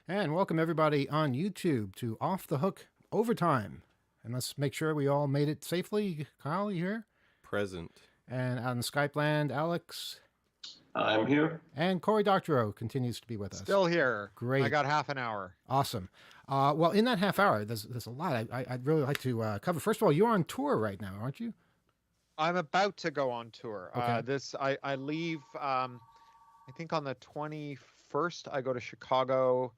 And welcome everybody on YouTube to Off the Hook Overtime. And let's make sure we all made it safely. Kyle, you here? Present. And out in Skype land, Alex. I'm here. And Cory Doctorow continues to be with us. Still here. Great. I got half an hour. Awesome. Well, in that half hour, there's a lot I'd really like to cover. First of all, you're on tour right now, aren't you? I'm about to go on tour. Okay. I leave, I think on the 21st, I go to Chicago.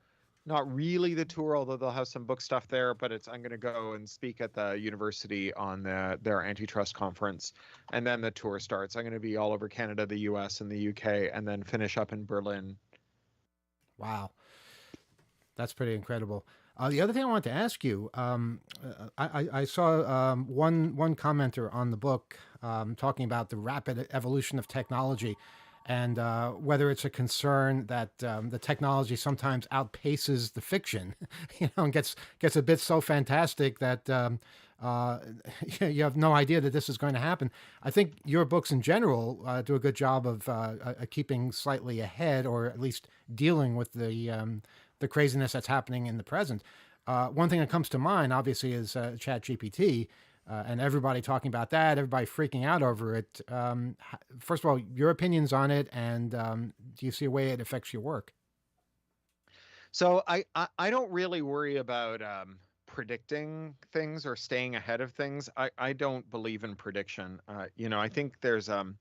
Not really the tour, although they'll have some book stuff there, but I'm going to go and speak at the university on their antitrust conference. And then the tour starts. I'm going to be all over Canada, the US, and the UK, and then finish up in Berlin. Wow. That's pretty incredible. The other thing I wanted to ask you, I saw one commenter on the book talking about the rapid evolution of technology, and whether it's a concern that the technology sometimes outpaces the fiction, and gets a bit so fantastic that you have no idea that this is going to happen. I think your books in general do a good job of keeping slightly ahead, or at least dealing with the craziness that's happening in the present. One thing that comes to mind, obviously, is ChatGPT, and everybody talking about that, everybody freaking out over it. First of all, your opinions on it, and do you see a way it affects your work? So I don't really worry about predicting things or staying ahead of things. I don't believe in prediction. I think there's an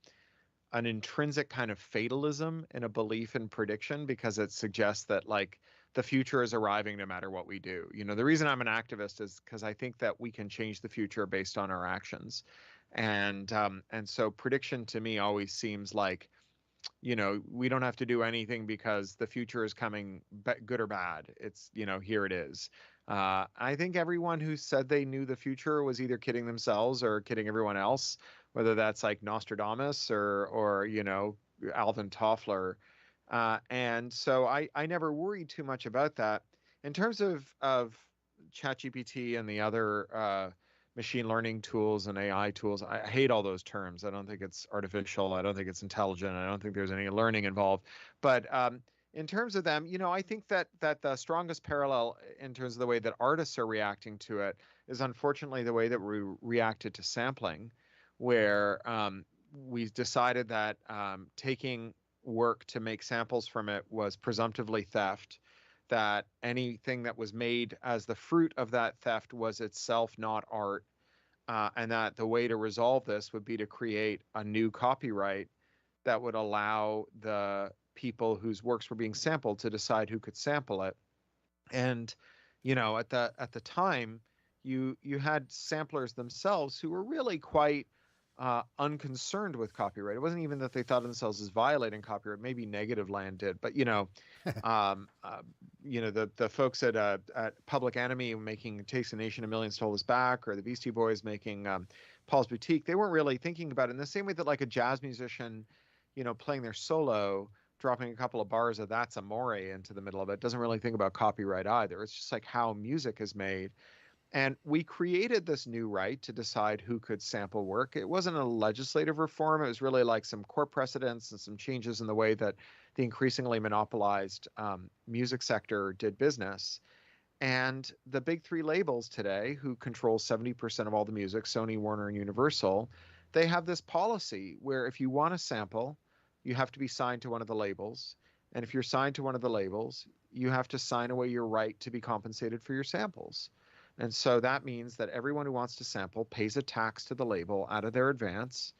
intrinsic kind of fatalism in a belief in prediction, because it suggests that like the future is arriving no matter what we do. The reason I'm an activist is because I think that we can change the future based on our actions. And so prediction to me always seems like, we don't have to do anything because the future is coming, good or bad. It's, here it is. I think everyone who said they knew the future was either kidding themselves or kidding everyone else, whether that's like Nostradamus or Alvin Toffler. And so I never worried too much about that. In terms of ChatGPT and the other machine learning tools and AI tools, I hate all those terms. I don't think it's artificial. I don't think it's intelligent. I don't think there's any learning involved. But in terms of them, I think that the strongest parallel in terms of the way that artists are reacting to it is unfortunately the way that we reacted to sampling, where we decided that taking work to make samples from it was presumptively theft, that anything that was made as the fruit of that theft was itself not art, and that the way to resolve this would be to create a new copyright that would allow the people whose works were being sampled to decide who could sample it. And at the time, you had samplers themselves who were really quite unconcerned with copyright. It wasn't even that they thought of themselves as violating copyright. Maybe Negative Land did, but the folks at Public Enemy making "Takes a Nation, a Million Stole Us Back," or the Beastie Boys making Paul's Boutique, they weren't really thinking about it in the same way that like a jazz musician, playing their solo, dropping a couple of bars of "That's Amore" into the middle of it, doesn't really think about copyright either. It's just like how music is made. And we created this new right to decide who could sample work. It wasn't a legislative reform. It was really like some court precedents and some changes in the way that the increasingly monopolized music sector did business. And the big three labels today, who control 70% of all the music, Sony, Warner, and Universal, they have this policy where if you want to sample, you have to be signed to one of the labels. And if you're signed to one of the labels, you have to sign away your right to be compensated for your samples. And so that means that everyone who wants to sample pays a tax to the label out of their advance.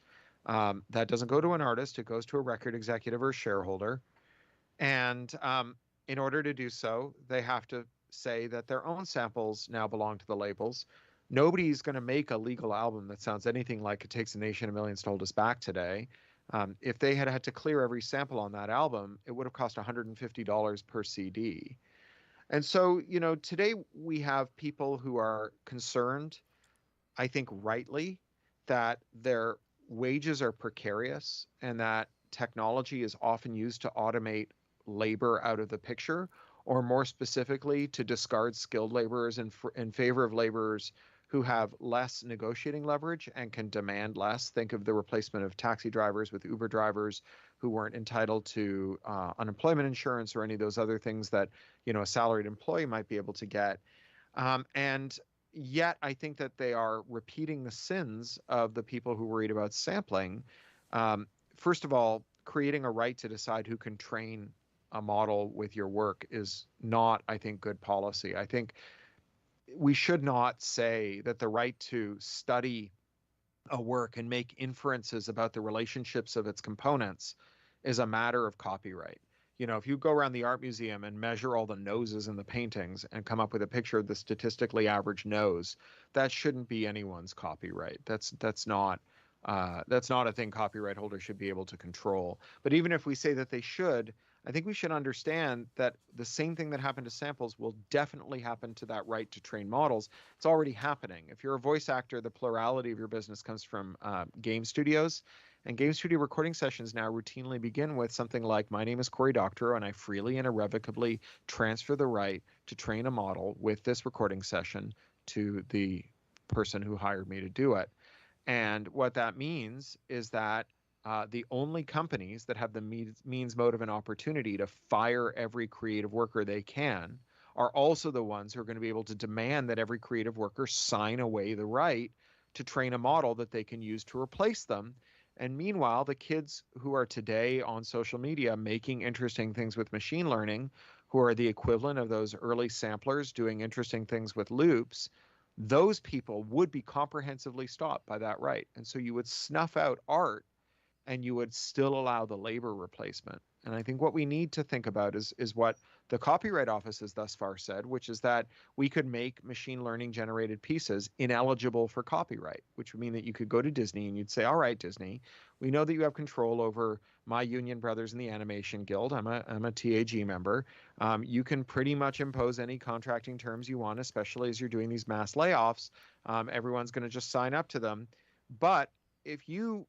That doesn't go to an artist. It goes to a record executive or shareholder. And in order to do so, they have to say that their own samples now belong to the labels. Nobody's going to make a legal album that sounds anything like "It Takes a Nation, a Million Stole Us Back" today. If they had to clear every sample on that album, it would have cost $150 per CD. And so, today we have people who are concerned, I think rightly, that their wages are precarious and that technology is often used to automate labor out of the picture, or more specifically, to discard skilled laborers in favor of laborers who have less negotiating leverage and can demand less. Think of the replacement of taxi drivers with Uber drivers who weren't entitled to unemployment insurance or any of those other things that, a salaried employee might be able to get. And yet I think that they are repeating the sins of the people who worried about sampling. First of all, creating a right to decide who can train a model with your work is not, I think, good policy. I think we should not say that the right to study a work and make inferences about the relationships of its components is a matter of copyright. If you go around the art museum and measure all the noses in the paintings and come up with a picture of the statistically average nose, that shouldn't be anyone's copyright. That's not a thing copyright holders should be able to control. But even if we say that they should, I think we should understand that the same thing that happened to samples will definitely happen to that right to train models. It's already happening. If you're a voice actor, the plurality of your business comes from game studios. And game studio recording sessions now routinely begin with something like, my name is Cory Doctorow, and I freely and irrevocably transfer the right to train a model with this recording session to the person who hired me to do it. And what that means is that the only companies that have the means, motive, and opportunity to fire every creative worker they can are also the ones who are going to be able to demand that every creative worker sign away the right to train a model that they can use to replace them. And meanwhile, the kids who are today on social media making interesting things with machine learning, who are the equivalent of those early samplers doing interesting things with loops, those people would be comprehensively stopped by that right. And so you would snuff out art and you would still allow the labor replacement. And I think what we need to think about is what the Copyright Office has thus far said, which is that we could make machine learning generated pieces ineligible for copyright, which would mean that you could go to Disney and you'd say, all right, Disney, we know that you have control over my union brothers in the Animation Guild. I'm a TAG member. You can pretty much impose any contracting terms you want, especially as you're doing these mass layoffs. Everyone's going to just sign up to them. But if you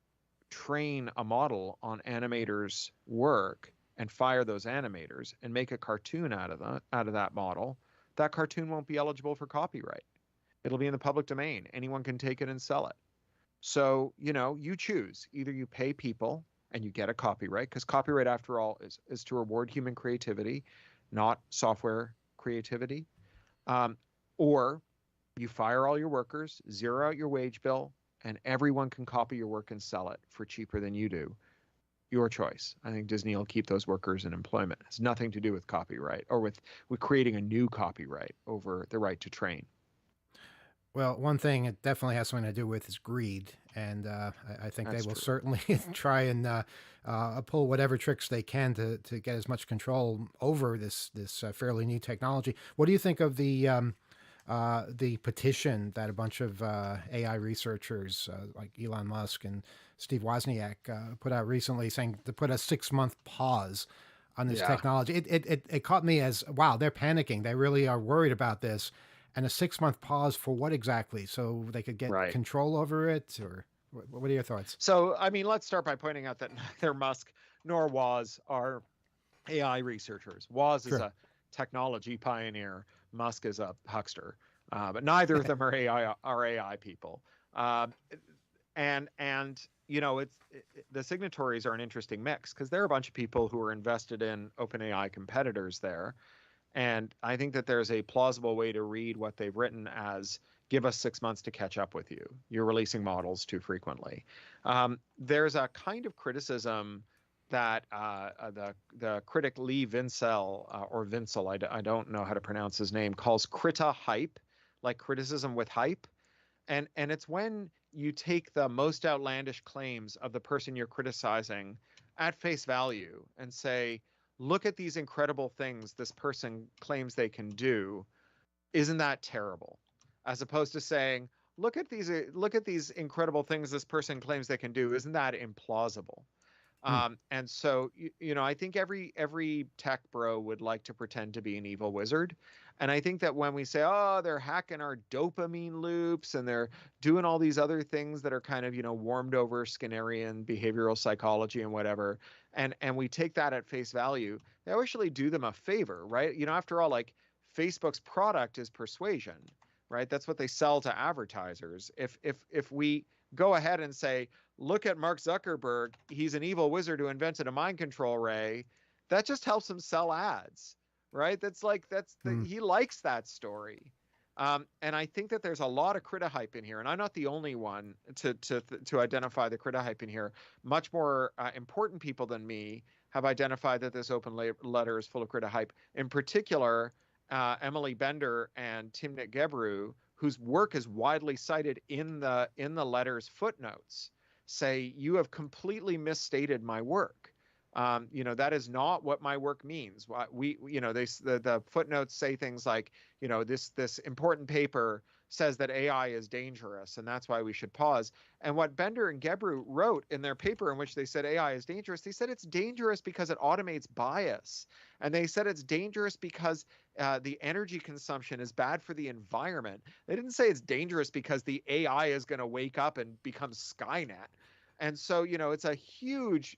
train a model on animators' work and fire those animators and make a cartoon out of that model, that cartoon won't be eligible for copyright. It'll be in the public domain. Anyone can take it and sell it. So, you choose. Either you pay people and you get a copyright, because copyright, after all, is to reward human creativity, not software creativity. Or you fire all your workers, zero out your wage bill, and everyone can copy your work and sell it for cheaper than you do. Your choice. I think Disney will keep those workers in employment. It has nothing to do with copyright or with creating a new copyright over the right to train. Well, one thing it definitely has something to do with is greed, and I think That's they will true. certainly try and pull whatever tricks they can to get as much control over this fairly new technology. What do you think of the petition that a bunch of AI researchers like Elon Musk and Steve Wozniak put out recently, saying to put a 6-month pause on this Yeah. technology? It caught me as, wow, they're panicking. They really are worried about this. And a 6-month pause for what exactly? So they could get Right. control over it, or what are your thoughts? So, I mean, let's start by pointing out that neither Musk nor Woz are AI researchers. Woz is Sure. a technology pioneer. Musk is a huckster. But neither of them are AI people. And the signatories are an interesting mix, because there are a bunch of people who are invested in OpenAI competitors there. And I think that there's a plausible way to read what they've written as, give us 6 months to catch up with you. You're releasing models too frequently. There's a kind of criticism that the critic Lee Vinsel, or Vinsel, I don't know how to pronounce his name, calls crita hype, like criticism with hype. And it's when you take the most outlandish claims of the person you're criticizing at face value and say, look at these incredible things this person claims they can do. Isn't that terrible? As opposed to saying, look at these incredible things this person claims they can do. Isn't that implausible? Hmm. And so, I think every tech bro would like to pretend to be an evil wizard. And I think that when we say, oh, they're hacking our dopamine loops and they're doing all these other things that are kind of, warmed over Skinnerian behavioral psychology and whatever, and we take that at face value, they actually do them a favor, right? After all, like, Facebook's product is persuasion. right? That's what they sell to advertisers. If we go ahead and say, look at Mark Zuckerberg, he's an evil wizard who invented a mind control ray, that just helps him sell ads, right? That's like Hmm. he likes that story. And I think that there's a lot of critter hype in here, and I'm not the only one to identify the critter hype in here. Much more important people than me have identified that this open letter is full of critter hype. In particular, Emily Bender and Timnit Gebru, whose work is widely cited in the letter's footnotes, say you have completely misstated my work. That is not what my work means. The footnotes say things like, this important paper says that AI is dangerous, and that's why we should pause. And what Bender and Gebru wrote in their paper in which they said AI is dangerous, they said it's dangerous because it automates bias, and they said it's dangerous because the energy consumption is bad for the environment. They didn't say it's dangerous because the AI is going to wake up and become Skynet. And so, it's a huge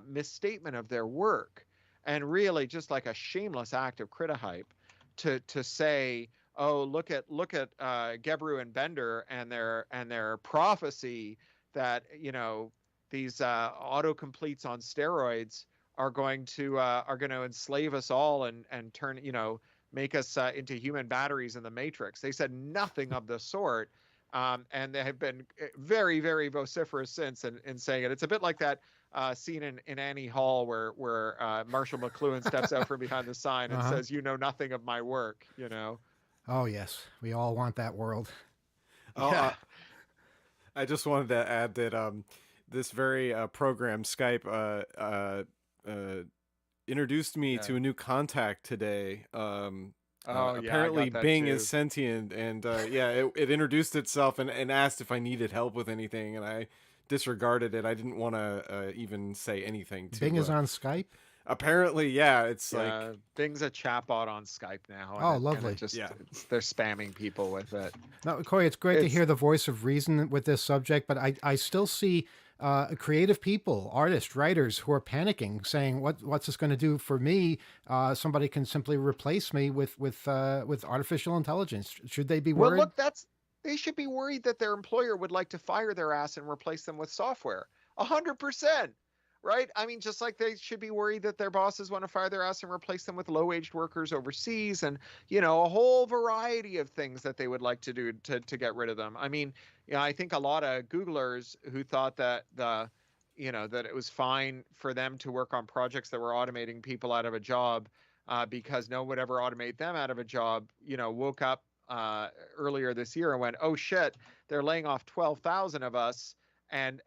misstatement of their work, and really just like a shameless act of critter hype to say, oh, look at Gebru and Bender and their prophecy that these autocompletes on steroids are going to enslave us all and turn make us into human batteries in the Matrix. They said nothing of the sort. And they have been very, very vociferous since in saying it. It's a bit like that scene in Annie Hall where Marshall McLuhan steps out from behind the sign and Uh-huh. says, "You know nothing of my work." Oh yes, we all want that world. Oh, Yeah, I just wanted to add that this very program Skype introduced me yeah. to a new contact today. Oh yeah, I Apparently, got that Bing is too. sentient, and yeah, it introduced itself and asked if I needed help with anything, and I disregarded it. I didn't want to even say anything Bing to. is on Skype. Apparently, yeah, it's like Yeah, Bing's a chatbot on Skype now, Oh, and it lovely. just yeah. they're spamming people with it. Now, Corey, it's great to It's hear the voice of reason with this subject, but I still see creative people, artists, writers who are panicking, saying, "What's this going to do for me? Somebody can simply replace me with artificial intelligence. Should they be Well, worried?" look, they should be worried that their employer would like to fire their ass and replace them with software. 100%. Right? I mean, just like they should be worried that their bosses want to fire their ass and replace them with low-waged workers overseas, and a whole variety of things that they would like to do to get rid of them. I mean, I think a lot of Googlers who thought that that it was fine for them to work on projects that were automating people out of a job because no one would ever automate them out of a job, woke up earlier this year and went, oh shit, they're laying off 12,000 of us. And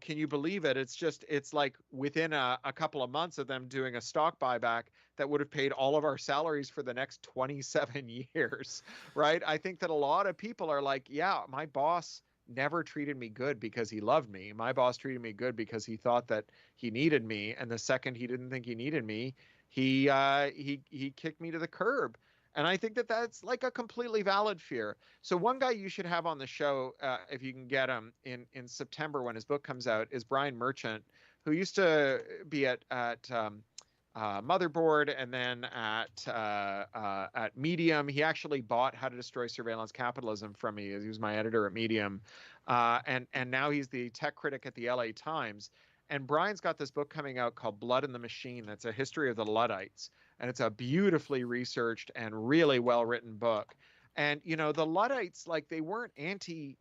can you believe it? It's like within a couple of months of them doing a stock buyback that would have paid all of our salaries for the next 27 years, right? I think that a lot of people are like, yeah, my boss never treated me good because he loved me. My boss treated me good because he thought that he needed me. And the second he didn't think he needed me, he kicked me to the curb. And I think that that's like a completely valid fear. So one guy you should have on the show, if you can get him in September when his book comes out, is Brian Merchant, who used to be at Motherboard and then at Medium. He actually bought How to Destroy Surveillance Capitalism from me. He was my editor at Medium, and now he's the tech critic at the LA Times. And Brian's got this book coming out called Blood in the Machine. That's a history of the Luddites, and it's a beautifully researched and really well written book. And the Luddites, like, they weren't anti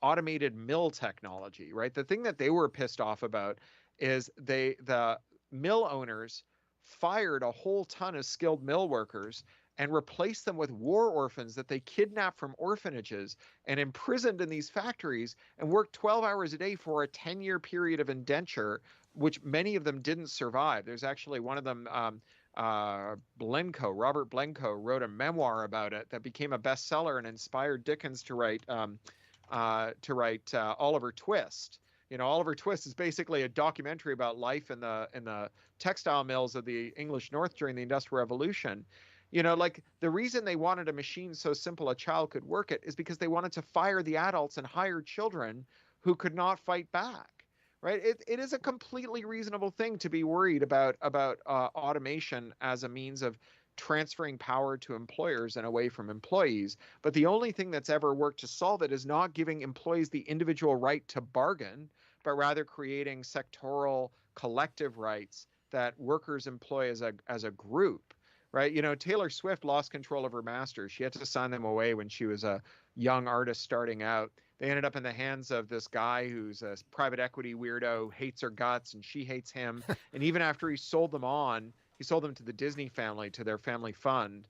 automated mill technology, right? The thing that they were pissed off about is the mill owners fired a whole ton of skilled mill workers and replaced them with war orphans that they kidnapped from orphanages and imprisoned in these factories and worked 12 hours a day for a 10-year period of indenture, which many of them didn't survive. There's actually one of them, Robert Blenko, wrote a memoir about it that became a bestseller and inspired Dickens to write Oliver Twist. Oliver Twist is basically a documentary about life in the textile mills of the English North during the Industrial Revolution. Like, the reason they wanted a machine so simple a child could work it is because they wanted to fire the adults and hire children who could not fight back. Right? It is a completely reasonable thing to be worried about automation as a means of transferring power to employers and away from employees. But the only thing that's ever worked to solve it is not giving employees the individual right to bargain, but rather creating sectoral collective rights that workers employ as a group, right? You know, Taylor Swift lost control of her masters. She had to sign them away when she was a young artist starting out. They ended up in the hands of this guy who's a private equity weirdo, hates her guts, and she hates him. And even after he sold them to the Disney family, to their family fund.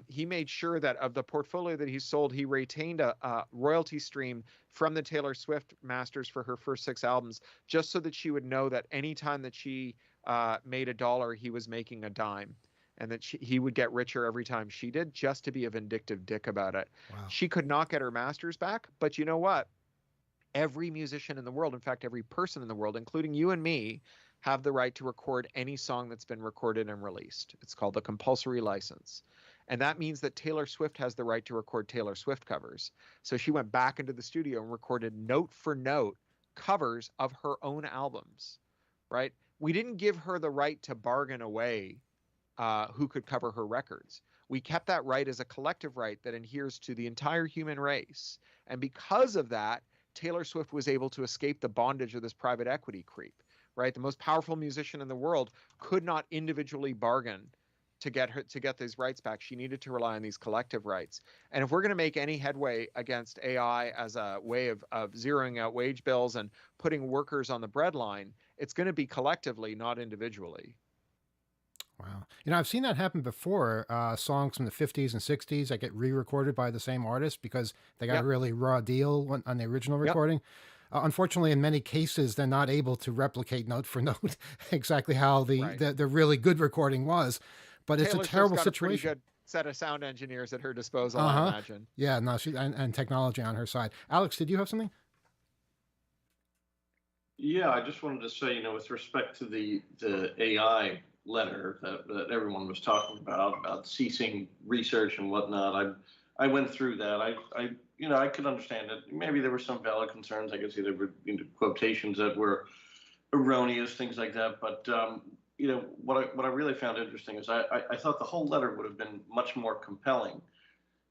He made sure that of the portfolio that he sold, he retained a royalty stream from the Taylor Swift masters for her first 6 albums, just so that she would know that anytime that she made $1, he was making a dime, and that he would get richer every time she did, just to be a vindictive dick about it. Wow. She could not get her masters back, but you know what? Every musician in the world, in fact, every person in the world, including you and me, have the right to record any song that's been recorded and released. It's called the compulsory license. And that means that Taylor Swift has the right to record Taylor Swift covers. So she went back into the studio and recorded note for note covers of her own albums, right? We didn't give her the right to bargain away who could cover her records. We kept that right as a collective right that adheres to the entire human race. And because of that, Taylor Swift was able to escape the bondage of this private equity creep, right? The most powerful musician in the world could not individually bargain to get these rights back. She needed to rely on these collective rights. And if we're going to make any headway against AI as a way of zeroing out wage bills and putting workers on the breadline, it's going to be collectively, not individually. Wow. You know, I've seen that happen before. Songs from the 50s and 60s that get re-recorded by the same artist because they got a really raw deal on the original recording. Unfortunately, in many cases, they're not able to replicate note for note exactly how the really good recording was. But it's Taylor a terrible got situation. A pretty good set of sound engineers at her disposal, I imagine. Yeah, no, and technology on her side. Alex, did you have something? Yeah, I just wanted to say, you know, with respect to the AI letter that everyone was talking about ceasing research and whatnot, I went through that. I you know, I could understand it. Maybe there were some valid concerns. I could see there were quotations that were erroneous, things like that. But you know, what I really found interesting is I thought the whole letter would have been much more compelling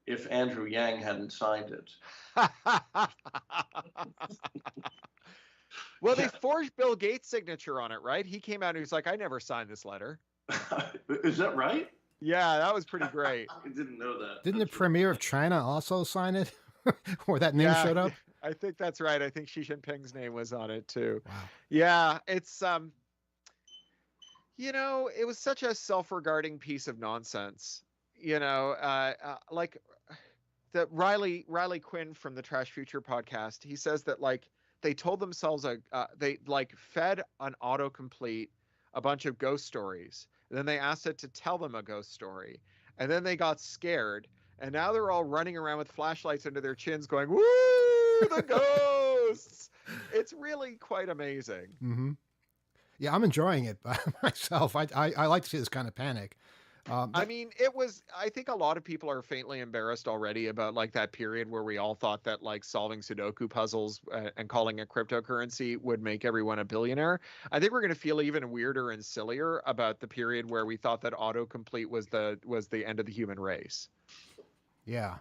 if Andrew Yang hadn't signed it. Well, they forged Bill Gates' signature on it, right? He came out and he was like, I never signed this letter. Is that right? Yeah, that was pretty great. I didn't know that. Didn't the premier of China also sign it? Or that name showed up? I think that's right. I think Xi Jinping's name was on it too. Wow. Yeah, it's you know, it was such a self-regarding piece of nonsense. You know, like the Riley Quinn from the Trash Future podcast, he says that like they told themselves they like fed an autocomplete a bunch of ghost stories. And then they asked it to tell them a ghost story. And then they got scared. And now they're all running around with flashlights under their chins going, woo, the ghosts. It's really quite amazing. Mm-hmm. Yeah, I'm enjoying it by myself. I like to see this kind of panic. I mean, I think a lot of people are faintly embarrassed already about like that period where we all thought that like solving Sudoku puzzles and calling it cryptocurrency would make everyone a billionaire. I think we're going to feel even weirder and sillier about the period where we thought that autocomplete was the end of the human race. Yeah.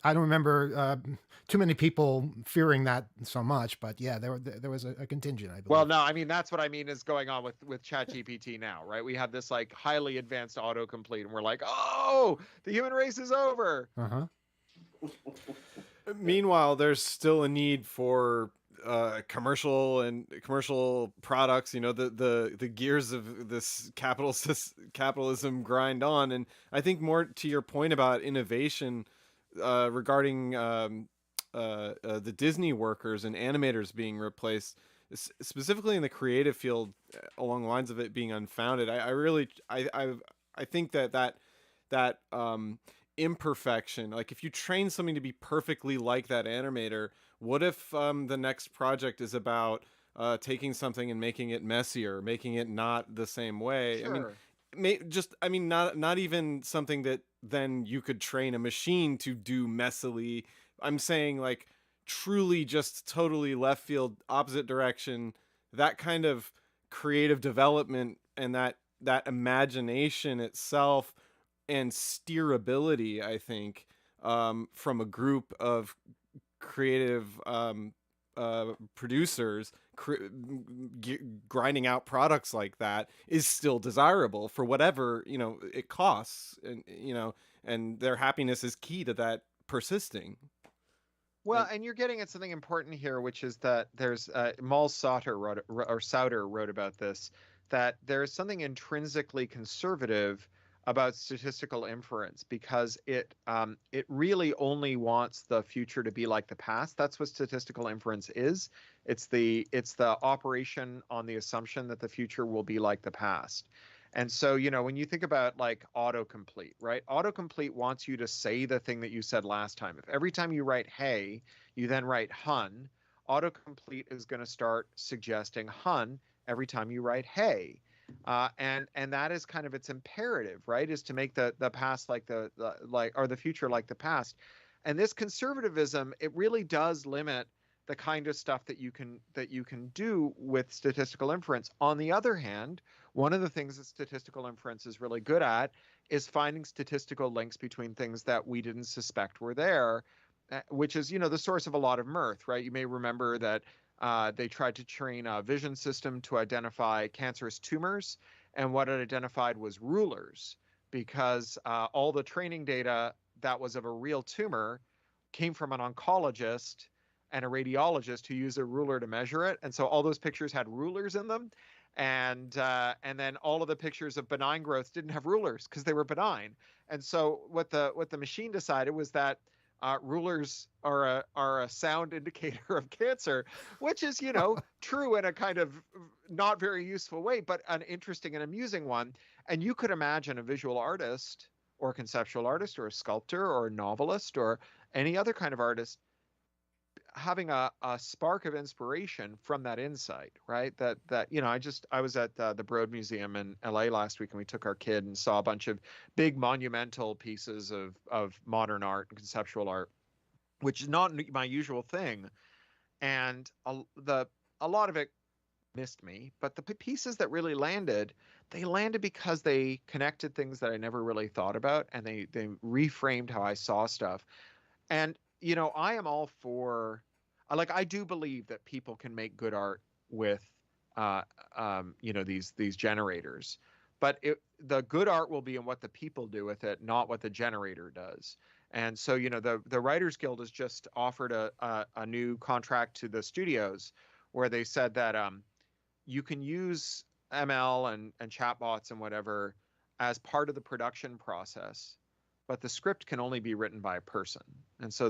I don't remember too many people fearing that so much, but yeah, there was a contingent, I believe. Well, no, I mean, that's what I mean is going on with ChatGPT now, right? We have this like highly advanced autocomplete and we're like, oh, the human race is over. Meanwhile, there's still a need for commercial products. You know, the gears of this capitalism grind on. And I think more to your point about innovation, regarding the Disney workers and animators being replaced, specifically in the creative field, along the lines of it being unfounded. I think that imperfection, like if you train something to be perfectly like that animator, what if the next project is about taking something and making it messier, making it not the same way? Sure. I mean, not even something that then you could train a machine to do messily. I'm saying like truly just totally left field, opposite direction, that kind of creative development and that imagination itself and steerability, I think, from a group of creative producers grinding out products like that is still desirable for whatever it costs, and and their happiness is key to that persisting. Well, and you're getting at something important here, which is that there's Mal Sauter wrote about this, that there's something intrinsically conservative about statistical inference because it really only wants the future to be like the past. That's what statistical inference is. It's the operation on the assumption that the future will be like the past. And so, when you think about like autocomplete, right? Autocomplete wants you to say the thing that you said last time. If every time you write hey, you then write hun, autocomplete is going to start suggesting hun every time you write hey. And that is kind of its imperative, right? Is to make the past like or the future like the past. And this conservatism, it really does limit the kind of stuff that you can do with statistical inference. On the other hand, one of the things that statistical inference is really good at is finding statistical links between things that we didn't suspect were there, which is, the source of a lot of mirth, right? You may remember that they tried to train a vision system to identify cancerous tumors, and what it identified was rulers, because all the training data that was of a real tumor came from an oncologist and a radiologist who used a ruler to measure it. And so all those pictures had rulers in them. And then all of the pictures of benign growths didn't have rulers because they were benign. And so what the machine decided was that rulers are a sound indicator of cancer, which is, true in a kind of not very useful way, but an interesting and amusing one. And you could imagine a visual artist or a conceptual artist or a sculptor or a novelist or any other kind of artist having a spark of inspiration from that insight, right? That I was at the Broad Museum in LA last week, and we took our kid and saw a bunch of big monumental pieces of modern art and conceptual art, which is not my usual thing. And a lot of it missed me, but the pieces that really landed, they landed because they connected things that I never really thought about, and they reframed how I saw stuff. And I am all for, I do believe that people can make good art with, these generators, but the good art will be in what the people do with it, not what the generator does. And so, the Writers Guild has just offered a new contract to the studios where they said that you can use ML and chatbots and whatever as part of the production process, but the script can only be written by a person. And so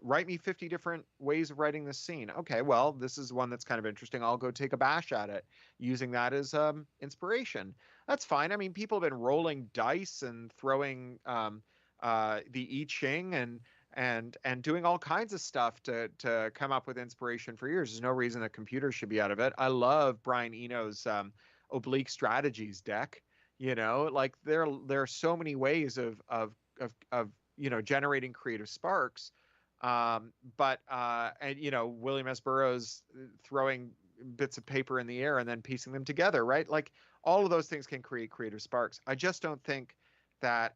write me 50 different ways of writing this scene. Okay, well, this is one that's kind of interesting. I'll go take a bash at it using that as inspiration. That's fine. I mean, people have been rolling dice and throwing the I Ching and doing all kinds of stuff to come up with inspiration for years. There's no reason that computers should be out of it. I love Brian Eno's Oblique Strategies deck. There are so many ways of generating creative sparks, but William S. Burroughs throwing bits of paper in the air and then piecing them together, right? Like all of those things can create creative sparks. I just don't think that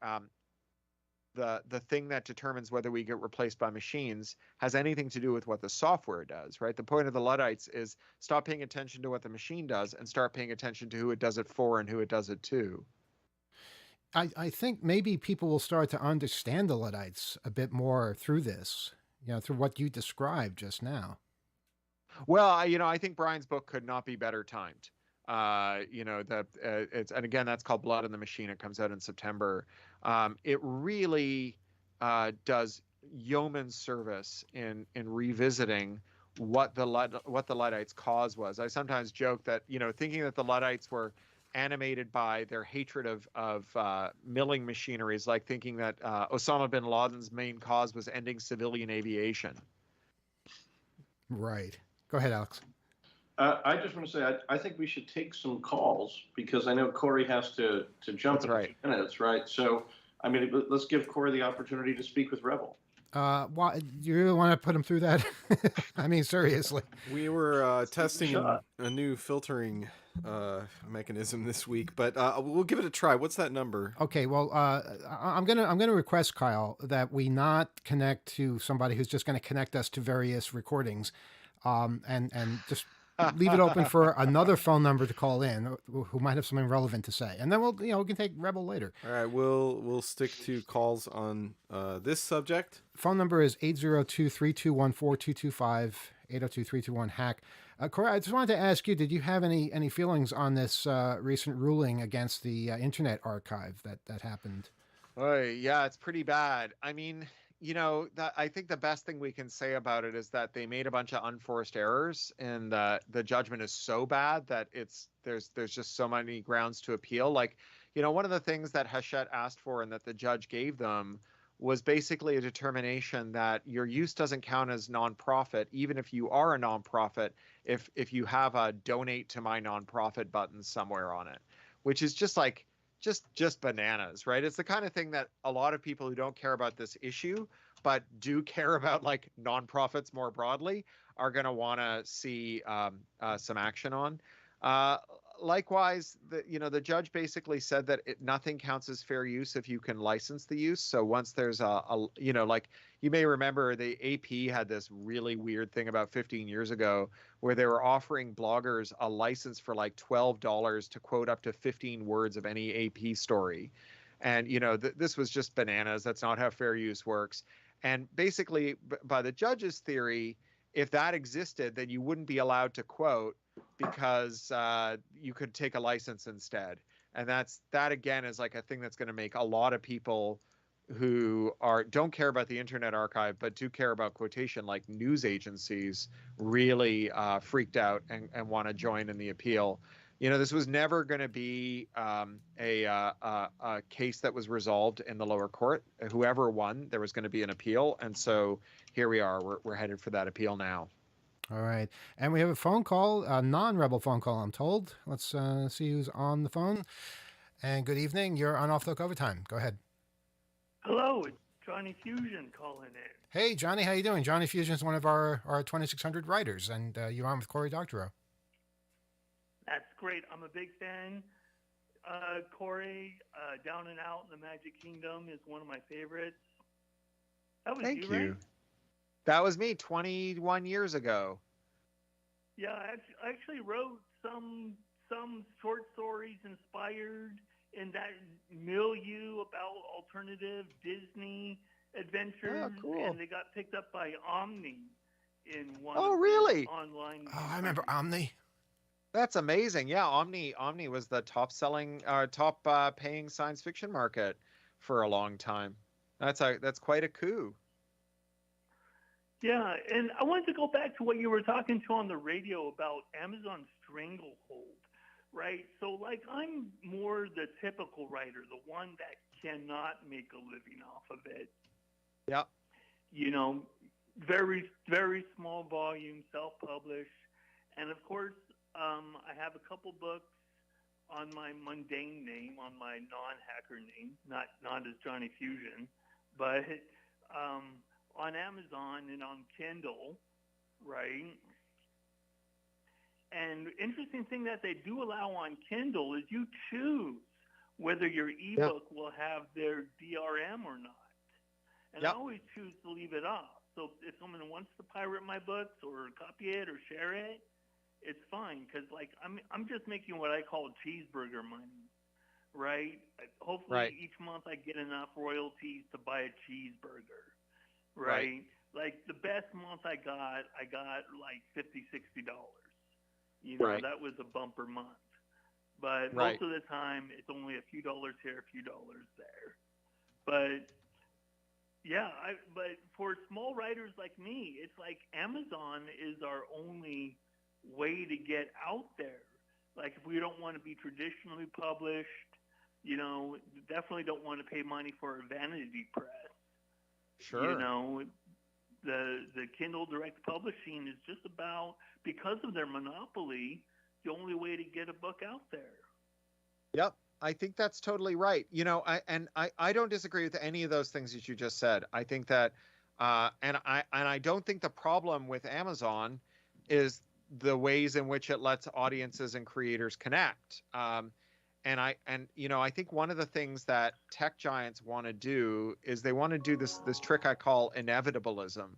the thing that determines whether we get replaced by machines has anything to do with what the software does, right? The point of the Luddites is stop paying attention to what the machine does and start paying attention to who it does it for and who it does it to. I think maybe people will start to understand the Luddites a bit more through this, through what you described just now. Well, I think Brian's book could not be better timed. It's, and again, that's called Blood in the Machine. It comes out in September. It really does yeoman service in revisiting what the Luddites' cause was. I sometimes joke that thinking that the Luddites were animated by their hatred of milling machinery is like thinking that Osama bin Laden's main cause was ending civilian aviation. Right. Go ahead, Alex. I just want to say I think we should take some calls because I know Corey has to jump in a few minutes, right? So, I mean, let's give Corey the opportunity to speak with Rebel. Why you really want to put him through that? I mean, seriously. We were testing shot. a new filtering mechanism this week, but we'll give it a try. What's that number? Okay, well, I'm gonna request, Kyle, that we not connect to somebody who's just gonna connect us to various recordings, and just leave it open for another phone number to call in who might have something relevant to say, and then we can take Rebel later. All right, we'll stick to calls on this subject. Phone number is 802-321-4225, 802-321-HACK. Corey, I just wanted to ask you, did you have any feelings on this recent ruling against the Internet Archive that happened? Yeah, it's pretty bad. I mean, I think the best thing we can say about it is that they made a bunch of unforced errors, and the judgment is so bad that there's just so many grounds to appeal. Like, one of the things that Hachette asked for and that the judge gave them was basically a determination that your use doesn't count as nonprofit, even if you are a nonprofit, if you have a donate to my nonprofit button somewhere on it, which is just like just bananas, right? It's the kind of thing that a lot of people who don't care about this issue but do care about like nonprofits more broadly are going to want to see some action on. Likewise, the judge basically said that nothing counts as fair use if you can license the use. So once there's like you may remember, the AP had this really weird thing about 15 years ago where they were offering bloggers a license for like $12 to quote up to 15 words of any AP story. And, this was just bananas. That's not how fair use works. And basically, by the judge's theory, if that existed, then you wouldn't be allowed to quote because you could take a license instead. And that again is like a thing that's going to make a lot of people who don't care about the Internet Archive but do care about quotation, like news agencies, really freaked out and want to join in the appeal. This was never going to be a case that was resolved in the lower court. Whoever won, there was going to be an appeal, and so here we are. We're headed for that appeal now. All right. And we have a phone call, a non-Rebel phone call, I'm told. Let's see who's on the phone. And good evening. You're on Off the Hook Overtime. Go ahead. Hello, it's Johnny Fusion calling in. Hey, Johnny, how you doing? Johnny Fusion is one of our 2600 writers, and you're on with Cory Doctorow. That's great. I'm a big fan. Cory, Down and Out in the Magic Kingdom is one of my favorites. That was Thank you. Right? That was me 21 years ago. Yeah, I actually wrote some short stories inspired in that milieu about alternative Disney adventures. Oh, cool. And they got picked up by Omni in one really? online. Oh, I remember Omni. That's amazing. Yeah, Omni was the top paying science fiction market for a long time. That's quite a coup. Yeah, and I wanted to go back to what you were talking to on the radio about Amazon Stranglehold, right? So, like, I'm more the typical writer, the one that cannot make a living off of it. Yeah. Very, very small volume, self-published. And, of course, I have a couple books on my mundane name, on my non-hacker name, not as Johnny Fusion, but on Amazon and on Kindle, right? And interesting thing that they do allow on Kindle is you choose whether your ebook will have their DRM or not. And I always choose to leave it off. So if someone wants to pirate my books or copy it or share it, it's fine, because like I'm just making what I call cheeseburger money, right? Hopefully each month I get enough royalties to buy a cheeseburger, right? Like the best month I got like $50-$60. That was a bumper month. But most of the time it's only a few dollars here, a few dollars there. But yeah, but for small writers like me, it's like Amazon is our only way to get out there. Like if we don't want to be traditionally published, definitely don't want to pay money for a vanity press. Sure. The Kindle Direct Publishing is just about, because of their monopoly, the only way to get a book out there. Yep. I think that's totally right. I don't disagree with any of those things that you just said. I think that And I don't think the problem with Amazon is the ways in which it lets audiences and creators connect. I think one of the things that tech giants want to do is they want to do this trick I call inevitablism,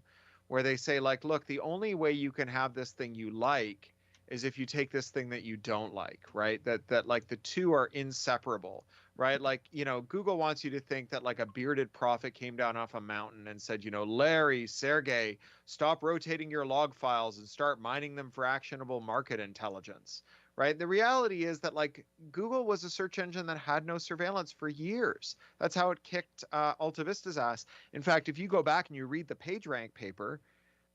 where they say, like, look, the only way you can have this thing you like is if you take this thing that you don't like, right? That like the two are inseparable, right? Like, Google wants you to think that like a bearded prophet came down off a mountain and said, Larry, Sergey, stop rotating your log files and start mining them for actionable market intelligence. Right. The reality is that like Google was a search engine that had no surveillance for years. That's how it kicked AltaVista's ass. In fact, if you go back and you read the PageRank paper,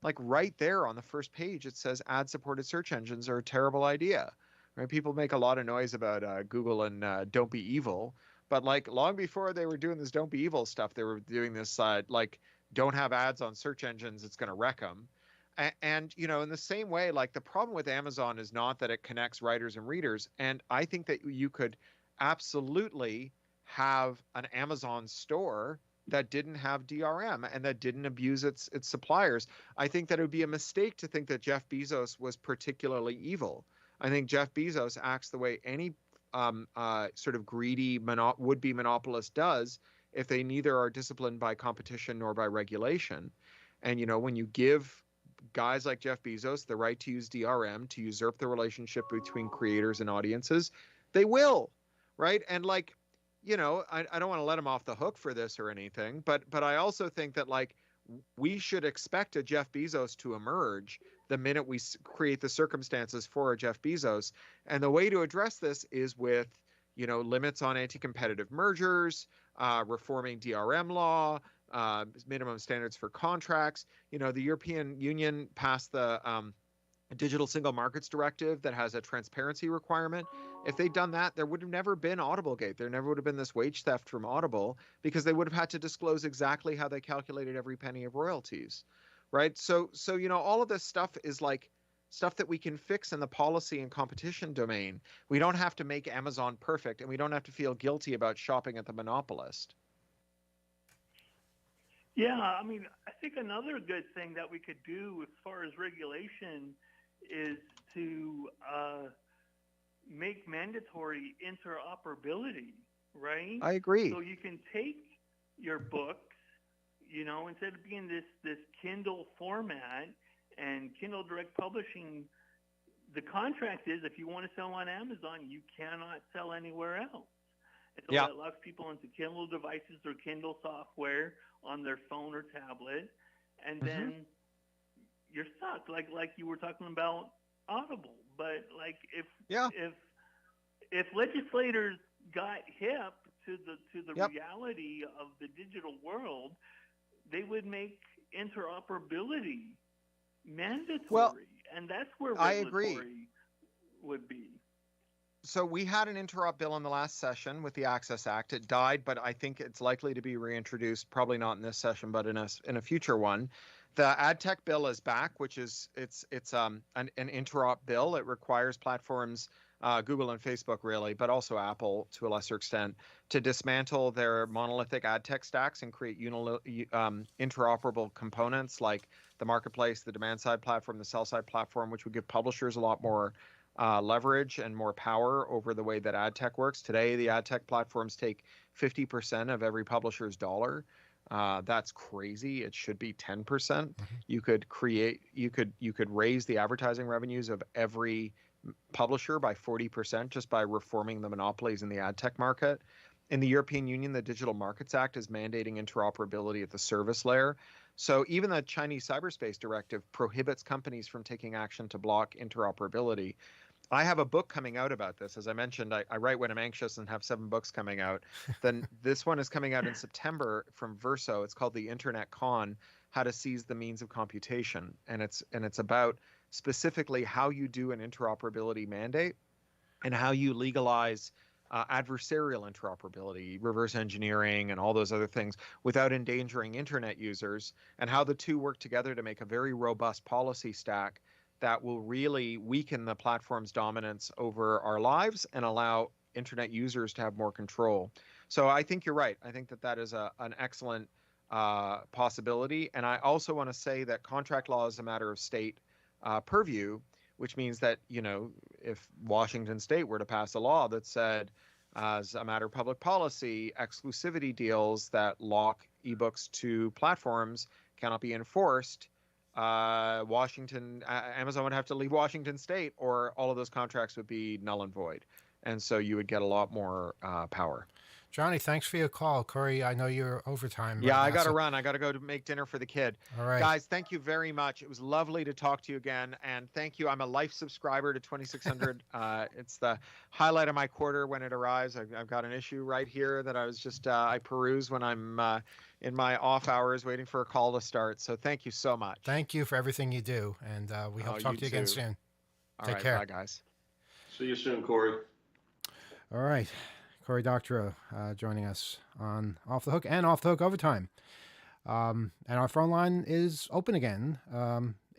like right there on the first page, it says ad-supported search engines are a terrible idea. Right? People make a lot of noise about Google and Don't Be Evil, but like long before they were doing this Don't Be Evil stuff, they were doing this like don't have ads on search engines. It's going to wreck them. And in the same way, like the problem with Amazon is not that it connects writers and readers. And I think that you could absolutely have an Amazon store that didn't have DRM and that didn't abuse its suppliers. I think that it would be a mistake to think that Jeff Bezos was particularly evil. I think Jeff Bezos acts the way any sort of greedy would-be monopolist does if they neither are disciplined by competition nor by regulation. And when you give guys like Jeff Bezos the right to use DRM to usurp the relationship between creators and audiences, they will, right? And like, I don't want to let him off the hook for this or anything, but I also think that like we should expect a Jeff Bezos to emerge the minute we create the circumstances for a Jeff Bezos. And the way to address this is with, limits on anti-competitive mergers, reforming DRM law, minimum standards for contracts. The European Union passed the Digital Single Markets Directive that has a transparency requirement. If they'd done that, there would have never been Audiblegate. There never would have been this wage theft from Audible because they would have had to disclose exactly how they calculated every penny of royalties, right? So all of this stuff is like stuff that we can fix in the policy and competition domain. We don't have to make Amazon perfect, and we don't have to feel guilty about shopping at the monopolist. Yeah, I mean, I think another good thing that we could do as far as regulation is to make mandatory interoperability, right? I agree. So you can take your books, instead of being this Kindle format and Kindle Direct Publishing, the contract is if you want to sell on Amazon, you cannot sell anywhere else. And so that locks people into Kindle devices or Kindle software on their phone or tablet, and then you're stuck. Like you were talking about Audible, but like if legislators got hip to the reality of the digital world, they would make interoperability mandatory, and that's where regulatory would be. So we had an interrupt bill in the last session with the Access Act. It died, but I think it's likely to be reintroduced, probably not in this session, but in a future one. The ad tech bill is back, which is it's an interrupt bill. It requires platforms, Google and Facebook really, but also Apple to a lesser extent, to dismantle their monolithic ad tech stacks and create interoperable components like the marketplace, the demand side platform, the sell side platform, which would give publishers a lot more leverage and more power over the way that ad tech works. Today, the ad tech platforms take 50% of every publisher's dollar. That's crazy. It should be 10%. You could raise the advertising revenues of every publisher by 40% just by reforming the monopolies in the ad tech market. In the European Union, the Digital Markets Act is mandating interoperability at the service layer. So even the Chinese Cyberspace Directive prohibits companies from taking action to block interoperability. I have a book coming out about this. As I mentioned, I write when I'm anxious and have 7 books coming out. Then this one is coming out in September from Verso. It's called The Internet Con: How to Seize the Means of Computation. And it's about specifically how you do an interoperability mandate and how you legalize adversarial interoperability, reverse engineering, and all those other things without endangering internet users, and how the two work together to make a very robust policy stack that will really weaken the platform's dominance over our lives and allow internet users to have more control. So I think you're right. I think that is an excellent possibility. And I also want to say that contract law is a matter of state purview, which means that, if Washington State were to pass a law that said, as a matter of public policy, exclusivity deals that lock ebooks to platforms cannot be enforced, Amazon would have to leave Washington State, or all of those contracts would be null and void. And so you would get a lot more power. Johnny, thanks for your call. Corey, I know you're overtime. Yeah, right I now, got to so- run. I got to go to make dinner for the kid. All right. Guys, thank you very much. It was lovely to talk to you again. And thank you. I'm a life subscriber to 2600. It's the highlight of my quarter when it arrives. I've got an issue right here that I was just, I peruse when I'm in my off hours waiting for a call to start. So thank you so much. Thank you for everything you do. And we hope to talk to you again too. soon. All Take right, care. bye, guys. See you soon, Corey. All right. Corey Doctorow joining us on Off the Hook and Off the Hook Overtime. And our phone line is open again,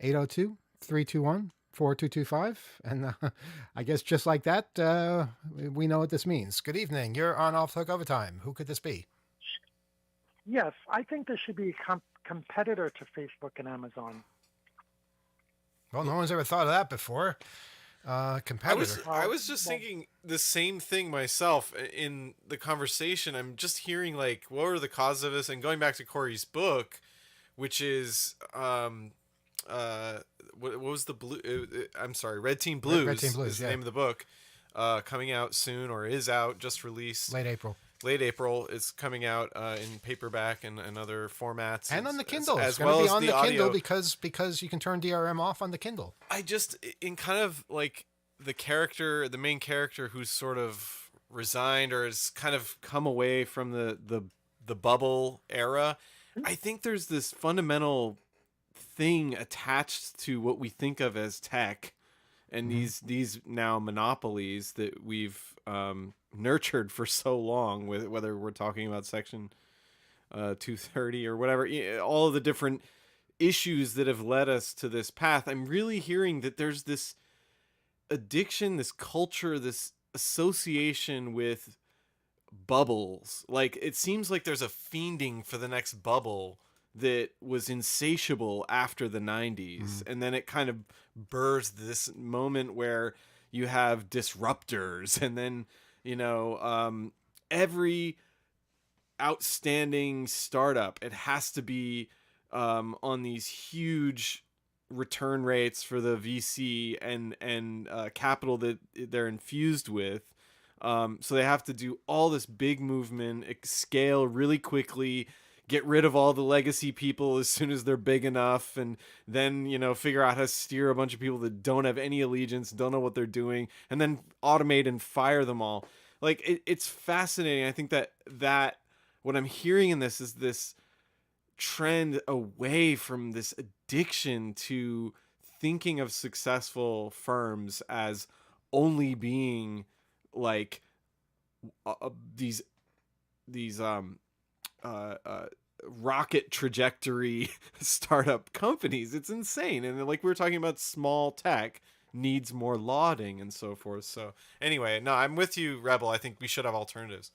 802-321-4225. And I guess just like that, we know what this means. Good evening. You're on Off the Hook Overtime. Who could this be? Yes, I think there should be a competitor to Facebook and Amazon. Well, no one's ever thought of that before. Competitor. I was just thinking the same thing myself in the conversation. I'm just hearing like, what were the causes of this? And going back to Corey's book, which is what was the blue? I'm sorry, Red Team Blues. Red Team Blues, is the yeah. name of the book. Coming out soon, or is out, just released. Late April. Late April. It's coming out in paperback and other formats, And on the Kindle. as It's going well to be as on the Kindle audio. because you can turn DRM off on the Kindle. I just, in kind of like the main character who's sort of resigned or has kind of come away from the bubble era, I think there's this fundamental thing attached to what we think of as tech and these now monopolies that we've nurtured for so long, with whether we're talking about Section 230 or whatever, all of the different issues that have led us to this path. I'm really hearing that there's this addiction, this culture, this association with bubbles. Like, it seems like there's a fiending for the next bubble that was insatiable after the 90s. And then it kind of birthed this moment where you have disruptors, and then, every outstanding startup, it has to be on these huge return rates for the VC and capital that they're infused with. So they have to do all this big movement, scale really quickly, get rid of all the legacy people as soon as they're big enough, and then, figure out how to steer a bunch of people that don't have any allegiance, don't know what they're doing, and then automate and fire them all. Like, it's fascinating. I think that what I'm hearing in this is this trend away from this addiction to thinking of successful firms as only being like these rocket trajectory startup companies. It's insane. And like we were talking about, small tech needs more lauding and so forth. So anyway, no, I'm with you, Rebel. I think we should have alternatives.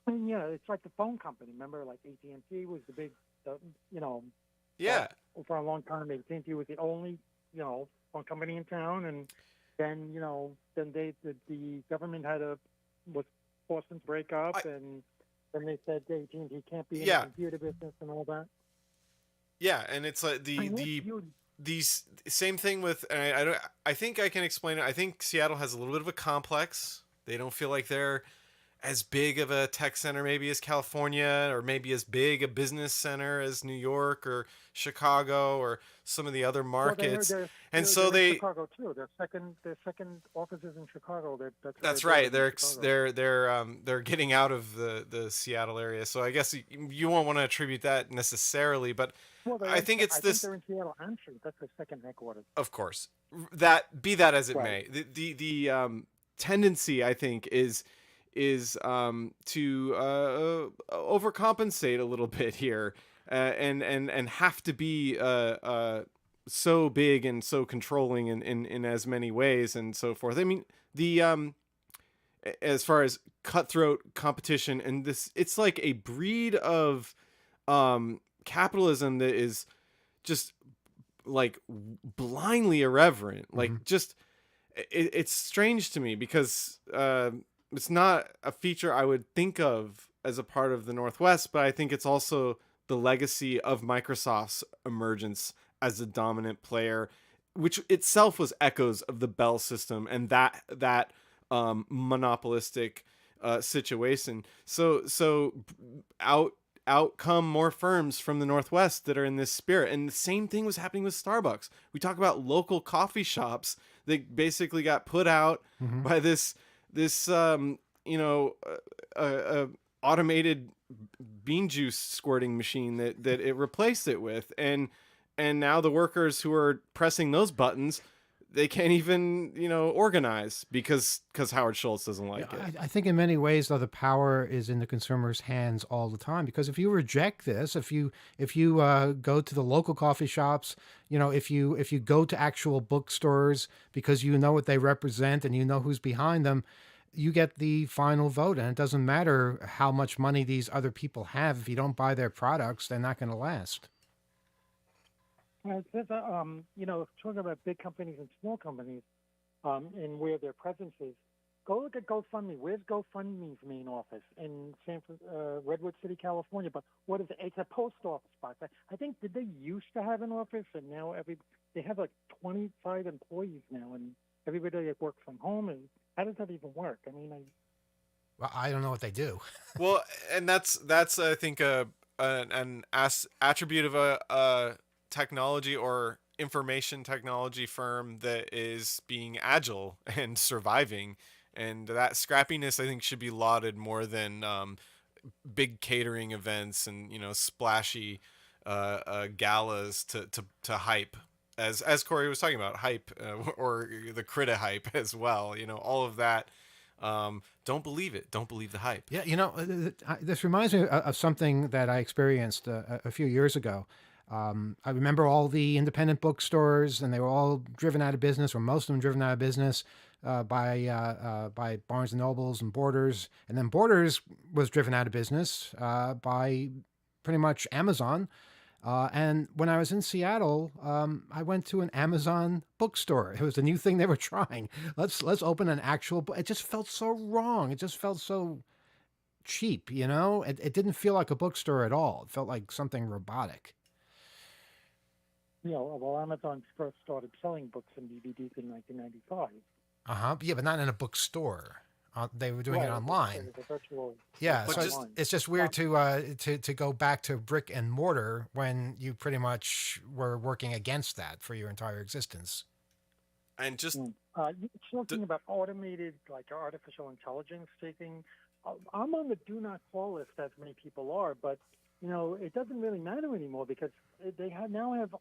And it's like the phone company. Remember, like AT&T was the big, Yeah. for a long time, AT&T was the only, phone company in town, and then, then the government was forced to break up, and then they said AT&T can't be in the computer business and all that. Yeah, and it's like these same thing with, and I think I can explain it. I think Seattle has a little bit of a complex. They don't feel like they're as big of a tech center maybe as California, or maybe as big a business center as New York or Chicago or some of the other markets. Well, and they're so in Chicago too. Their second offices in Chicago. That's right. They're getting out of the Seattle area. So I guess you won't want to attribute that necessarily, but I think it's this. They're in Seattle and that's their second headquarters. Of course, that be that as it Right. may, the tendency, I think, is to overcompensate a little bit here, and have to be so big and so controlling in as many ways and so forth. I mean, the as far as cutthroat competition, and this, it's like a breed of capitalism that is just like blindly irreverent. Like just it's strange to me because it's not a feature I would think of as a part of the Northwest, but I think it's also the legacy of Microsoft's emergence as a dominant player, which itself was echoes of the Bell system and that monopolistic situation. So out come more firms from the Northwest that are in this spirit. And the same thing was happening with Starbucks. We talk about local coffee shops that basically got put out by this automated bean juice squirting machine that it replaced it with. And now the workers who are pressing those buttons, they can't even, organize because Howard Schultz doesn't like it. I think in many ways, though, the power is in the consumer's hands all the time. Because if you reject this, if you go to the local coffee shops, if you go to actual bookstores because you know what they represent and you know who's behind them, you get the final vote. And it doesn't matter how much money these other people have. If you don't buy their products, they're not going to last. There's talking about big companies and small companies, and where their presence is. Go look at GoFundMe. Where's GoFundMe's main office? In Redwood City, California. But what is it? It's a post office box. I think, did they used to have an office, and now they have like 25 employees now, and everybody works from home. And how does that even work? I mean, Well, I don't know what they do. Well, and that's I think an attribute of a technology or information technology firm that is being agile and surviving, and that scrappiness I think should be lauded more than big catering events and splashy galas to hype, as Corey was talking about, hype or the Krita hype as well. All of that. Don't believe it. Don't believe the hype. Yeah, this reminds me of something that I experienced a few years ago. I remember all the independent bookstores, and they were all driven out of business, or most of them driven out of business by Barnes and Nobles and Borders. And then Borders was driven out of business by pretty much Amazon. And when I was in Seattle, I went to an Amazon bookstore. It was a new thing they were trying. Let's open an actual book. It just felt so wrong. It just felt so cheap, It didn't feel like a bookstore at all. It felt like something robotic. Well, Amazon first started selling books and DVDs in 1995. Yeah, but not in a bookstore. They were doing it online. Yeah, so it's just weird to go back to brick and mortar when you pretty much were working against that for your entire existence. And just talking about automated, like artificial intelligence taking. I'm on the do not call list, as many people are, but it doesn't really matter anymore because they now have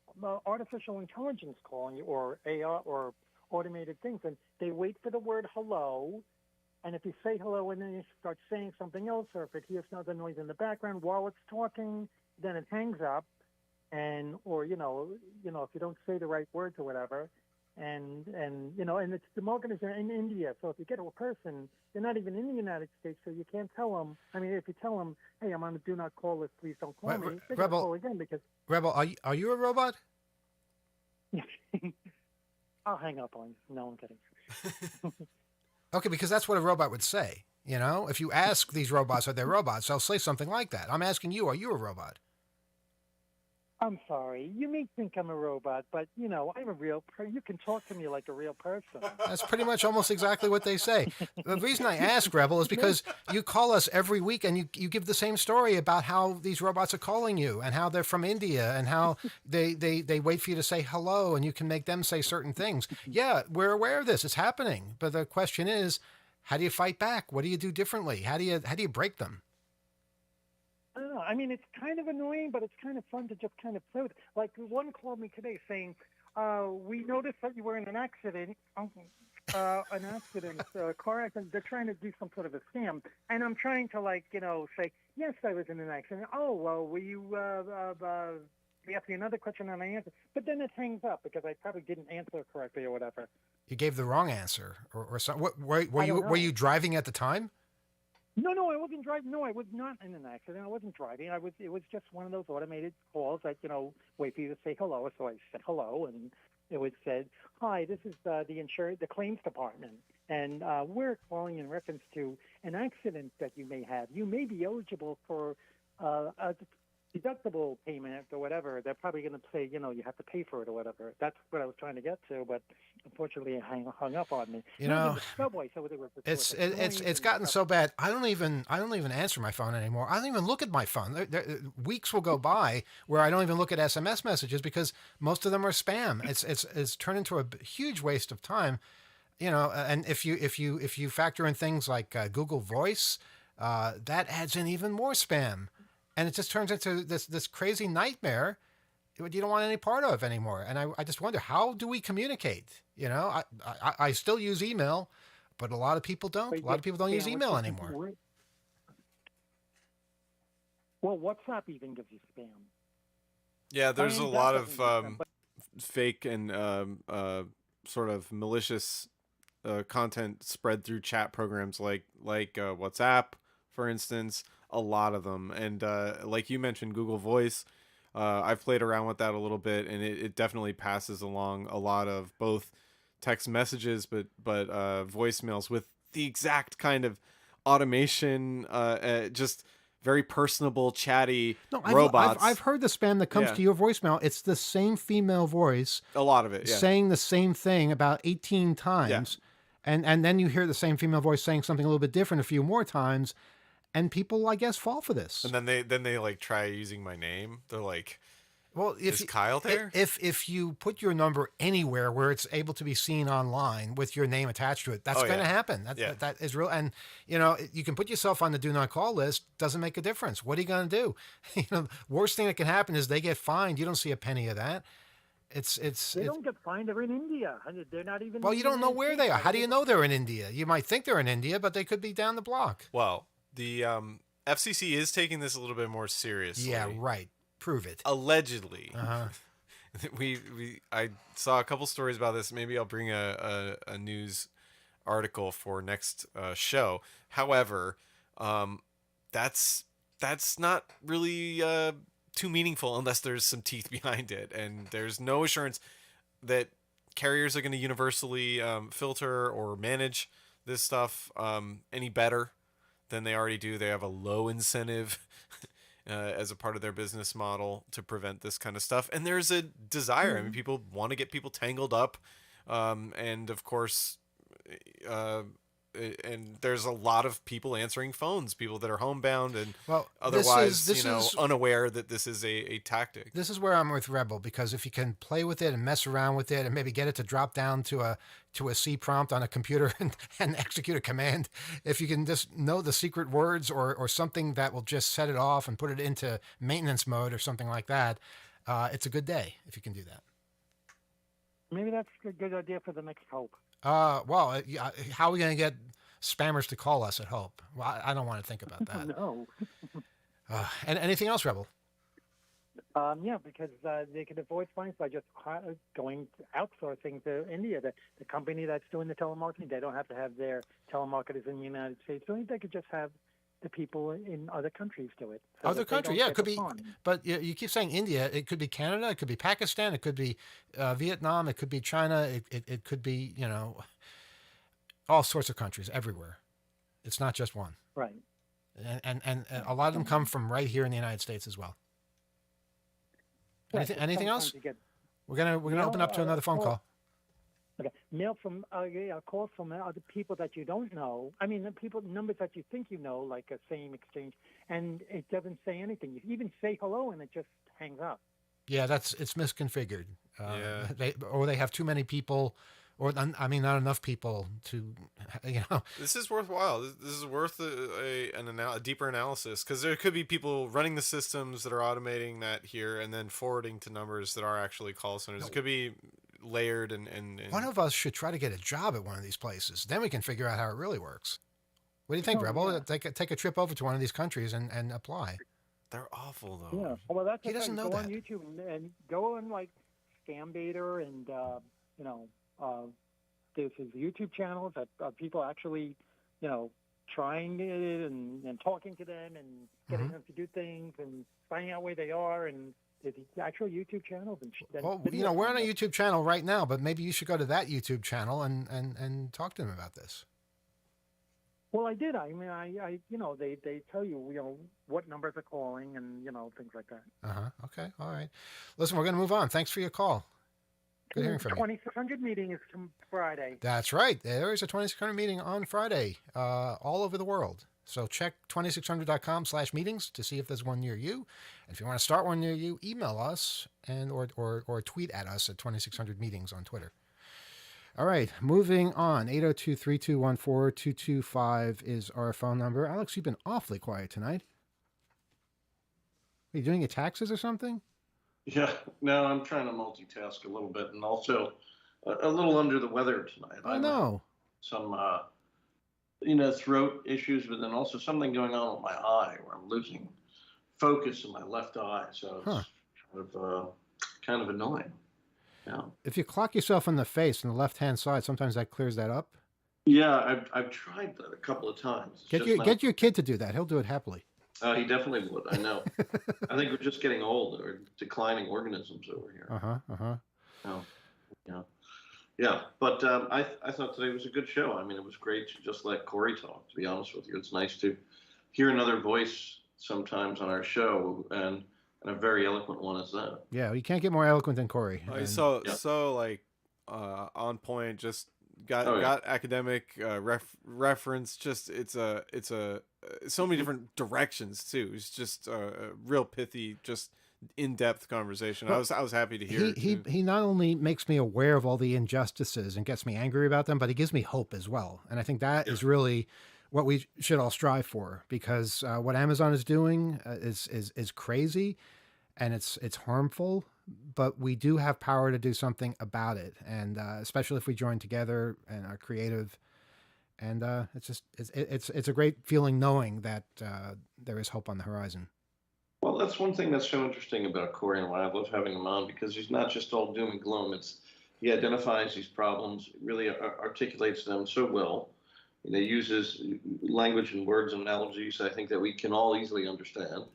artificial intelligence calling you, or AI, or automated things, and they wait for the word hello. And if you say hello and then you start saying something else, or if it hears another noise in the background while it's talking, then it hangs up. Or if you don't say the right words or whatever, and it's the market is in India. So if you get to a person, they're not even in the United States, so you can't tell them. I mean, if you tell them, hey, I'm on the do not call list, please don't call me, they're going to call again because. Rebel, are you a robot? I'll hang up on you. No, I'm kidding. Okay, because that's what a robot would say. If you ask these robots, are they robots? They'll say something like that. I'm asking you, are you a robot? I'm sorry. You may think I'm a robot, but, I'm a real person. You can talk to me like a real person. That's pretty much almost exactly what they say. The reason I ask, Rebel, is because you call us every week and you give the same story about how these robots are calling you and how they're from India and how they wait for you to say hello and you can make them say certain things. Yeah, we're aware of this. It's happening. But the question is, how do you fight back? What do you do differently? How do you break them? I don't know. I mean, it's kind of annoying, but it's kind of fun to just kind of play with. Like, one called me today saying, we noticed that you were in an accident, car accident. They're trying to do some sort of a scam. And I'm trying to, say, yes, I was in an accident. Oh, well, were you, we asked me another question and I answered. But then it hangs up because I probably didn't answer correctly or whatever. You gave the wrong answer or something. Were you driving at the time? No, I wasn't driving. No, I was not in an accident. I wasn't driving. It was just one of those automated calls that wait for you to say hello. So I said hello, and it was said, "Hi, this is the claims department, and we're calling in reference to an accident that you may have. You may be eligible for a deductible payment or whatever. They're probably going to say, you have to pay for it or whatever." That's what I was trying to get to, but unfortunately, it hung up on me. Not even the subway, so there was it's gotten so bad. I don't even answer my phone anymore. I don't even look at my phone. Weeks will go by where I don't even look at SMS messages because most of them are spam. It's turned into a huge waste of time. And if you factor in things like Google Voice, that adds in even more spam, and it just turns into this crazy nightmare you don't want any part of anymore. And I just wonder, how do we communicate? I still use email, but a lot of people don't. A lot of people don't use email anymore. Well, WhatsApp even gives you spam. Yeah, there's a lot of fake and sort of malicious content spread through chat programs like WhatsApp, for instance. A lot of them, and like you mentioned, Google Voice. I've played around with that a little bit, and it definitely passes along a lot of both text messages, but voicemails with the exact kind of automation, just very personable, chatty robots. I've heard the spam that comes to your voicemail. It's the same female voice. A lot of it, saying the same thing about 18 times, and then you hear the same female voice saying something a little bit different a few more times. And people, I guess, fall for this. And then they like try using my name. They're like, "Well, is Kyle there?" If you put your number anywhere where it's able to be seen online with your name attached to it, that's going to happen. That is real. And you can put yourself on the do not call list. Doesn't make a difference. What are you going to do? Worst thing that can happen is they get fined. You don't see a penny of that. They don't get fined. They're in India. They're not even. Well, you don't know where they are. How do you know they're in India? You might think they're in India, but they could be down the block. Well. The FCC is taking this a little bit more seriously. Yeah, right. Prove it. Allegedly. I saw a couple stories about this. Maybe I'll bring a news article for next show. However, that's not really too meaningful unless there's some teeth behind it, and there's no assurance that carriers are going to universally filter or manage this stuff any better than they already do. They have a low incentive as a part of their business model to prevent this kind of stuff. And there's a desire. I mean, people want to get people tangled up. And of course, and there's a lot of people answering phones, people that are homebound and otherwise, unaware that this is a tactic. This is where I'm with Rebel, because if you can play with it and mess around with it and maybe get it to drop down to a C prompt on a computer and execute a command, if you can just know the secret words or something that will just set it off and put it into maintenance mode or something like that, it's a good day if you can do that. Maybe that's a good idea for the next Hope. Well, how are we going to get spammers to call us at Hope? Well, I don't want to think about that. No. And anything else, Rebel? Yeah, because they can avoid fines by just outsourcing to India. The company that's doing the telemarketing, they don't have to have their telemarketers in the United States. So they could just have the people in other countries do it. So other countries, yeah, it could be. But you keep saying India. It could be Canada. It could be Pakistan. It could be Vietnam. It could be China. It could be all sorts of countries everywhere. It's not just one. Right. And a lot of them come from right here in the United States as well. Anything else? We're gonna open up to another phone call. Okay. Mail from calls from other people that you don't know. I mean, numbers that you think you know, like a same exchange, and it doesn't say anything. You even say hello, and it just hangs up. Yeah, it's misconfigured. They have too many people, or not enough people to, This is worthwhile. This is worth a deeper analysis, because there could be people running the systems that are automating that here and then forwarding to numbers that are actually call centers. It could be layered and one of us should try to get a job at one of these places. Then we can figure out how it really works. What do you think, Rebel? Yeah. Take a trip over to one of these countries and apply. They're awful though. Yeah. Well, that's he doesn't know go that. On YouTube and go on like Scambaiter and there's his YouTube channels that people actually trying it and talking to them and getting them to do things and finding out where they are and the actual YouTube channels and Well, videos we're on on a them. YouTube channel right now, but maybe you should go to that YouTube channel and talk to them about this. Well, I did. I mean, I they tell you, what numbers are calling and, things like that. Okay. All right. Listen, we're going to move on. Thanks for your call. Good hearing from you. 2600 meeting is Friday. That's right. There is a 2600 meeting on Friday, all over the world. So check 2600.com/meetings to see if there's one near you. And if you want to start one near you, email us or tweet at us at 2600 meetings on Twitter. All right, moving on. 802-321-4225 is our phone number. Alex, you've been awfully quiet tonight. Are you doing your taxes or something? Yeah, no, I'm trying to multitask a little bit and also a little under the weather tonight. Oh, no. Some, throat issues, but then also something going on with my eye where I'm losing focus in my left eye. So it's kind of annoying. Yeah. If you clock yourself in the face on the left-hand side, sometimes that clears that up. Yeah, I've tried that a couple of times. Get your kid to do that. He'll do it happily. He definitely would. I know. I think we're just getting old or declining organisms over here. Oh, yeah. But I thought today was a good show. I mean, it was great to just let Corey talk. To be honest with you, it's nice to hear another voice sometimes on our show, and a very eloquent one as that. Yeah, you can't get more eloquent than Corey. So like on point. Just got academic reference. Just it's a so many different directions too. It's just a real pithy, just in-depth conversation. I was happy to hear. He not only makes me aware of all the injustices and gets me angry about them, but he gives me hope as well. And I think that is really what we should all strive for, because what Amazon is doing is crazy, and it's harmful. But we do have power to do something about it, and especially if we join together and are creative. And it's a great feeling knowing that there is hope on the horizon. Well, that's one thing that's so interesting about Corey and why I love having him on, because he's not just all doom and gloom. He identifies these problems, really articulates them so well. Uses language and words and analogies I think that we can all easily understand,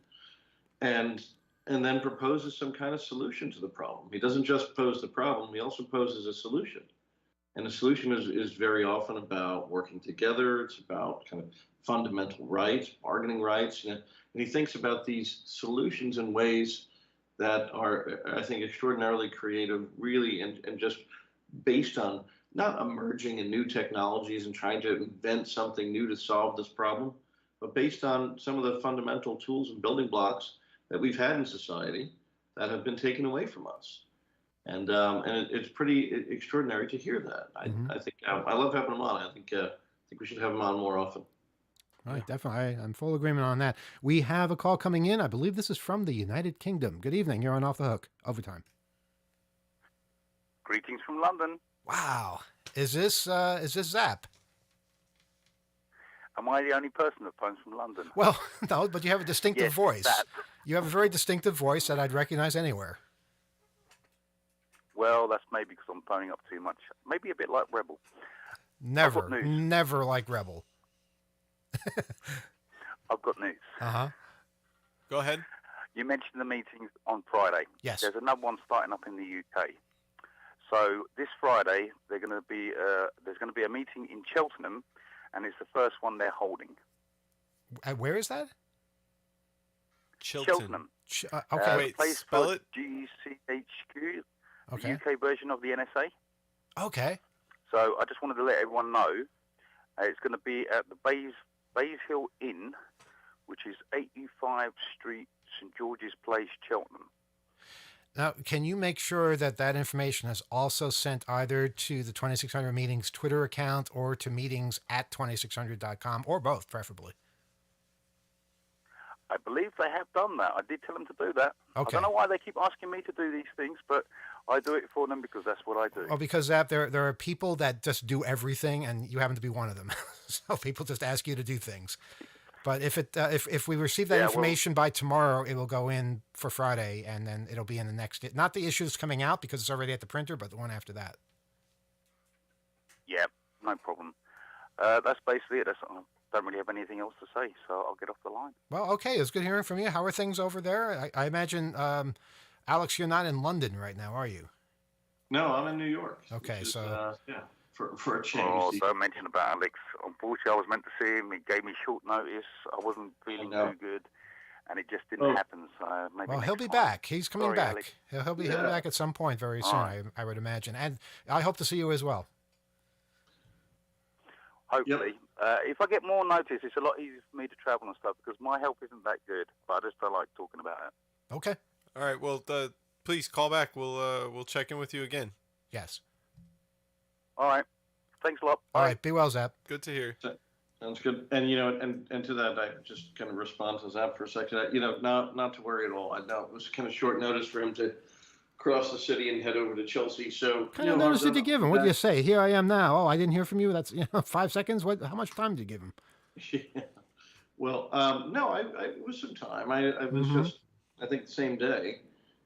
and then proposes some kind of solution to the problem. He doesn't just pose the problem; he also poses a solution. And the solution is very often about working together. It's about kind of fundamental rights, bargaining rights. And he thinks about these solutions in ways that are, I think, extraordinarily creative, really, and just based on not emerging in new technologies and trying to invent something new to solve this problem, but based on some of the fundamental tools and building blocks that we've had in society that have been taken away from us. And it's pretty extraordinary to hear that. I think I love having him on. I think we should have him on more often. Right, definitely. I'm full agreement on that. We have a call coming in. I believe this is from the United Kingdom. Good evening. You're on Off the Hook. Overtime. Greetings from London. Wow. Is this Zap? Am I the only person that phones from London? Well, no, but you have a distinctive Yes, voice. Zap. You have a very distinctive voice that I'd recognize anywhere. Well, that's maybe because I'm phoning up too much. Maybe a bit like Rebel. Never like Rebel. I've got news. Go ahead. You mentioned the meetings on Friday. Yes. There's another one starting up in the UK. So this Friday, there's going to be a meeting in Cheltenham, and it's the first one they're holding. Where is that? Cheltenham. Okay. Wait, place spell for it. GCHQ, Okay. the UK version of the NSA. Okay. So I just wanted to let everyone know it's going to be at the Bays Hill Inn, which is 85 Street, St George's Place, Cheltenham. Now, can you make sure that information is also sent either to the 2600 Meetings Twitter account or to meetings at 2600.com, or both, preferably? I believe they have done that. I did tell them to do that. Okay. I don't know why they keep asking me to do these things, but I do it for them because that's what I do. Well, because there are people that just do everything, and you happen to be one of them. So people just ask you to do things. But if we receive that information by tomorrow, it will go in for Friday, and then it'll be in the next. Not the issue that's coming out because it's already at the printer, but the one after that. Yeah, no problem. That's basically it. don't really have anything else to say, so I'll get off the line. Well, okay. It's good hearing from you. How are things over there? I imagine, Alex, you're not in London right now, are you? No, I'm in New York. Okay, which is, so- yeah, for a change. Oh, don't mention about Alex. Unfortunately, I was meant to see him. He gave me short notice. I wasn't feeling too good, and it just didn't happen. So maybe Well, he'll next be time. back. He's coming Sorry, back. Alex. He'll be Yeah. back at some point very soon, Alright. I would imagine. And I hope to see you as well. Hopefully. If I get more notice, it's a lot easier for me to travel and stuff because my health isn't that good. But I just don't like talking about it. Okay. All right. Well, please call back. We'll check in with you again. Yes. All right. Thanks a lot. All Bye. right. Be well, Zap. Good to hear. Sounds good. And and to that, I just kind of respond to Zap for a second. Not to worry at all. I know it was kind of short notice for him to cross the city and head over to Chelsea. So What kind of notice did you give him? What did you say? Here I am now. Oh, I didn't hear from you. That's 5 seconds. What? How much time did you give him? Yeah. Well, no, it was some time. I was Mhm. just, I think the same day.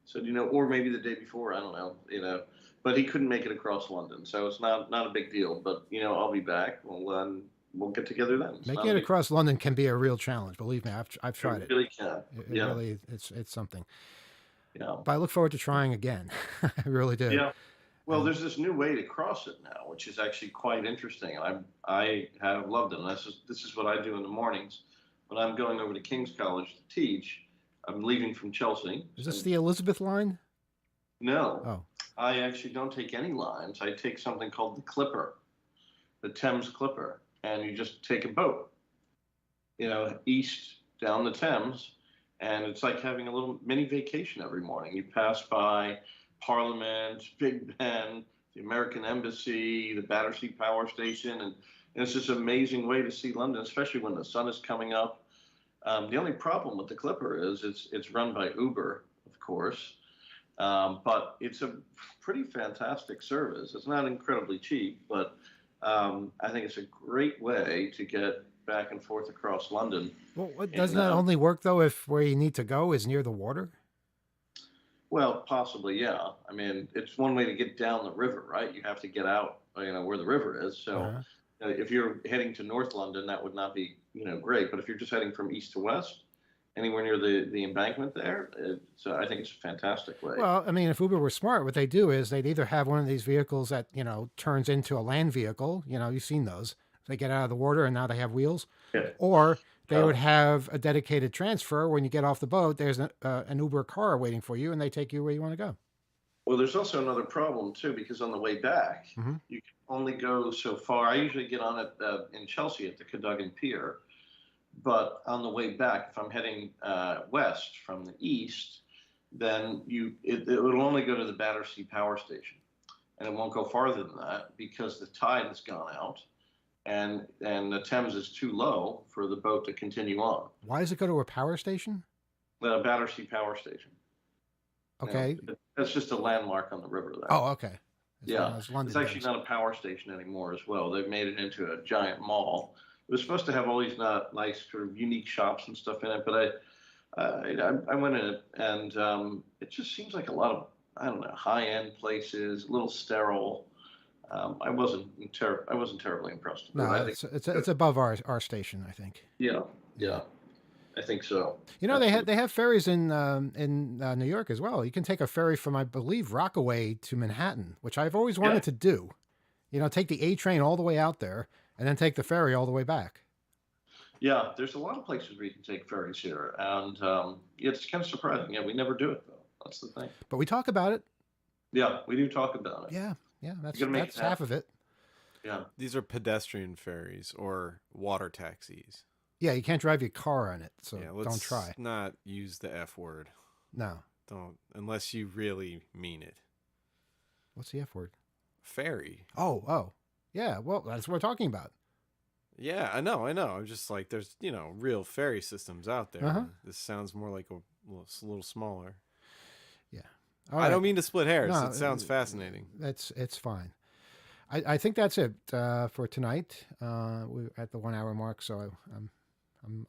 So, or maybe the day before, I don't know, but he couldn't make it across London. So it's not a big deal, but, I'll be back. We'll get together then. It's not Making a it big- across London can be a real challenge. Believe me, I've tried It it. really can. It Yeah. really, it's something. Yeah. But I look forward to trying again. I really do. Yeah. Well, there's this new way to cross it now, which is actually quite interesting. I have loved it. And this is what I do in the mornings when I'm going over to King's College to teach. I'm leaving from Chelsea. Is this the Elizabeth line? No. Oh. I actually don't take any lines. I take something called the Clipper, the Thames Clipper, and you just take a boat, east down the Thames, and it's like having a little mini vacation every morning. You pass by Parliament, Big Ben, the American Embassy, the Battersea Power Station, and it's this amazing way to see London, especially when the sun is coming up. The only problem with the Clipper is it's run by Uber, of course. But it's a pretty fantastic service. It's not incredibly cheap, but I think it's a great way to get back and forth across London. Well, doesn't that only work though if where you need to go is near the water? Well, possibly, yeah. I mean, it's one way to get down the river, right? You have to get out, where the river is. So Uh-huh. if you're heading to North London, that would not be, great. But if you're just heading from east to west, anywhere near the embankment there, I think it's a fantastic way. Well, I mean, if Uber were smart, what they do is they'd either have one of these vehicles that, turns into a land vehicle. You've seen those. They get out of the water and now they have wheels. Yeah. Or they Oh. would have a dedicated transfer. When you get off the boat, there's an Uber car waiting for you and they take you where you want to go. Well, there's also another problem too, because on the way back, Mhm. you can only go so far. I usually get on it in Chelsea at the Cadogan Pier, but on the way back, if I'm heading west from the east, then it will only go to the Battersea Power Station, and it won't go farther than that because the tide has gone out, and the Thames is too low for the boat to continue on. Why does it go to a power station? The Battersea Power Station. Okay. That's just a landmark on the river there. Oh, okay. It's Yeah, one of those London it's actually things. not a power station anymore as well. They've made it into a giant mall. It was supposed to have all these nice sort of unique shops and stuff in it, but I went in it and it just seems like a lot of, I don't know, high-end places, a little sterile. I wasn't terribly impressed. No, I think, it's above our station, I think. yeah, I think so. They have ferries in New York as well. You can take a ferry from, I believe, Rockaway to Manhattan, which I've always wanted to do. Take the A train all the way out there and then take the ferry all the way back. Yeah, there's a lot of places where you can take ferries here, and it's kind of surprising. Yeah, we never do it though. That's the thing. But we talk about it. Yeah, we do talk about it. Yeah, gotta make that's it half of it. Yeah. These are pedestrian ferries or water taxis. Yeah, you can't drive your car on it, so Yeah, don't let's try. not use the F word. No. Don't, unless you really mean it. What's the F word? Ferry. Oh. Yeah, well, that's what we're talking about. Yeah, I know. I'm just like, there's, real ferry systems out there. Uh-huh. This sounds more like a little smaller. All I right. don't mean to split hairs. No, It sounds fascinating. It's fine. I think that's it for tonight. We're at the 1 hour mark, so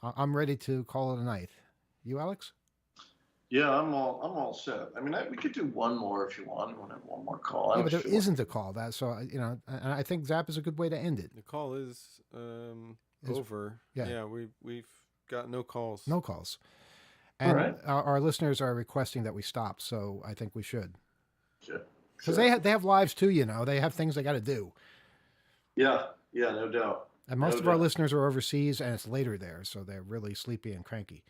I'm ready to call it a night. You, Alex? Yeah, I'm all set. I mean, we could do one more if you want. You want to have one more call? Yeah, but there isn't a call. And I think Zap is a good way to end it. The call is, is over. yeah. Yeah, we've got no calls. no calls. All And right. our listeners are requesting that we stop, so I think we should. Sure. Because Sure. they have lives too, They have things they got to do. Yeah, no doubt. And most No of our doubt. listeners are overseas, and it's later there, so they're really sleepy and cranky.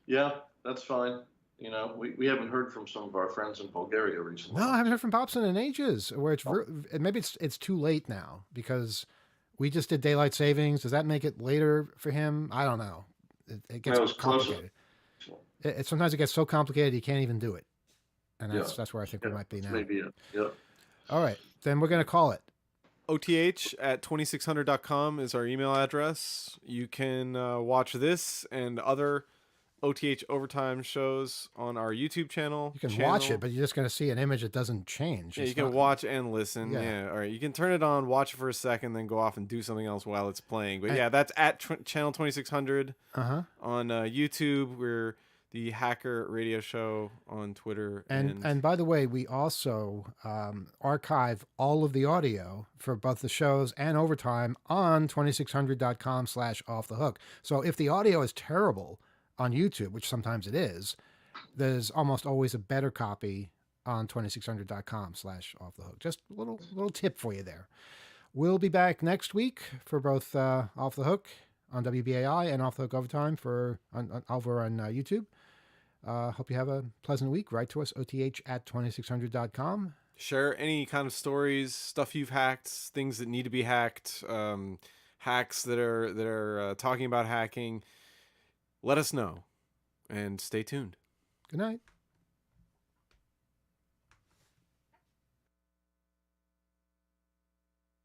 Yeah, that's fine. We haven't heard from some of our friends in Bulgaria recently. No, I haven't heard from Bobson in ages. Where maybe it's too late now because we just did daylight savings. Does that make it later for him? I don't know. It gets No, it's closer. complicated. Sometimes it gets so complicated you can't even do it, and Yeah. that's where I think we might be now. Maybe it. Yeah. All right, then we're gonna call it. OTH@2600.com is our email address. You can watch this and other OTH Overtime shows on our YouTube channel. You can watch it, but you're just gonna see an image that doesn't change. Yeah, It's you can not- watch and listen. Yeah. Yeah. All right. You can turn it on, watch it for a second, then go off and do something else while it's playing. But And- yeah, that's at channel 2600 Uh-huh. on YouTube. We're the Hacker Radio Show on Twitter. And by the way, we also archive all of the audio for both the shows and Overtime on 2600.com/offthehook. So if the audio is terrible on YouTube, which sometimes it is, there's almost always a better copy on 2600.com/offthehook. Just a little tip for you there. We'll be back next week for both Off the Hook on WBAI and Off the Hook Overtime over on YouTube. Hope you have a pleasant week. Write to us, OTH@2600.com. share any kind of stories, stuff you've hacked, things that need to be hacked, hacks that are talking about hacking. Let us know and stay tuned. Good night.